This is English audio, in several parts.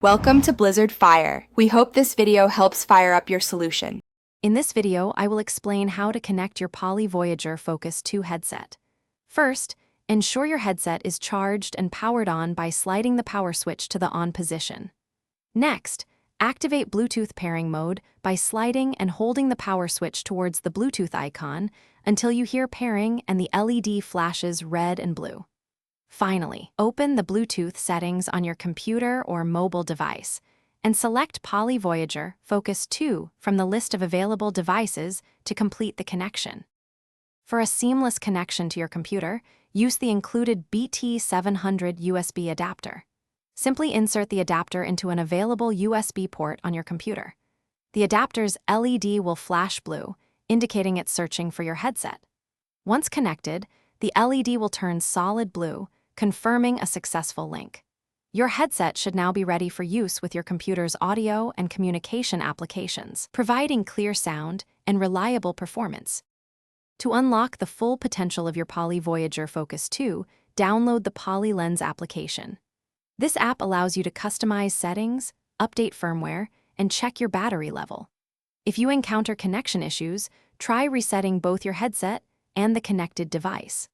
Welcome to Blizzard Fire. We hope this video helps fire up your solution. In this video, I will explain how to connect your Poly Voyager Focus 2 headset. First, ensure your headset is charged and powered on by sliding the power switch to the on position. Next, activate Bluetooth pairing mode by sliding and holding the power switch towards the Bluetooth icon until you hear pairing and the LED flashes red and blue. Finally, open the Bluetooth settings on your computer or mobile device and select Poly Voyager Focus 2 from the list of available devices to complete the connection. For a seamless connection to your computer, use the included BT700 USB adapter. Simply insert the adapter into an available USB port on your computer. The adapter's LED will flash blue, indicating it's searching for your headset. Once connected, the LED will turn solid blue, confirming a successful link. Your headset should now be ready for use with your computer's audio and communication applications, providing clear sound and reliable performance. To unlock the full potential of your Poly Voyager Focus 2, download the Poly Lens application. This app allows you to customize settings, update firmware, and check your battery level. If you encounter connection issues, try resetting both your headset and the connected device.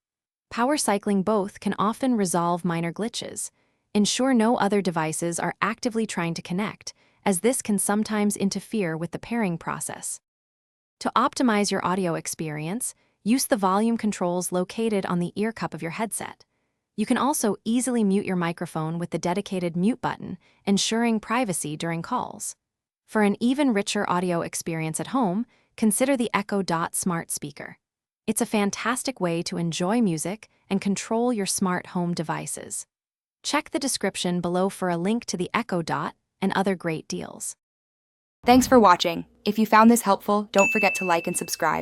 Power cycling both can often resolve minor glitches. Ensure no other devices are actively trying to connect, as this can sometimes interfere with the pairing process. To optimize your audio experience, use the volume controls located on the ear cup of your headset. You can also easily mute your microphone with the dedicated mute button, ensuring privacy during calls. For an even richer audio experience at home, consider the Echo Dot smart speaker. It's a fantastic way to enjoy music and control your smart home devices. Check the description below for a link to the Echo Dot and other great deals. Thanks for watching. If you found this helpful, don't forget to like and subscribe.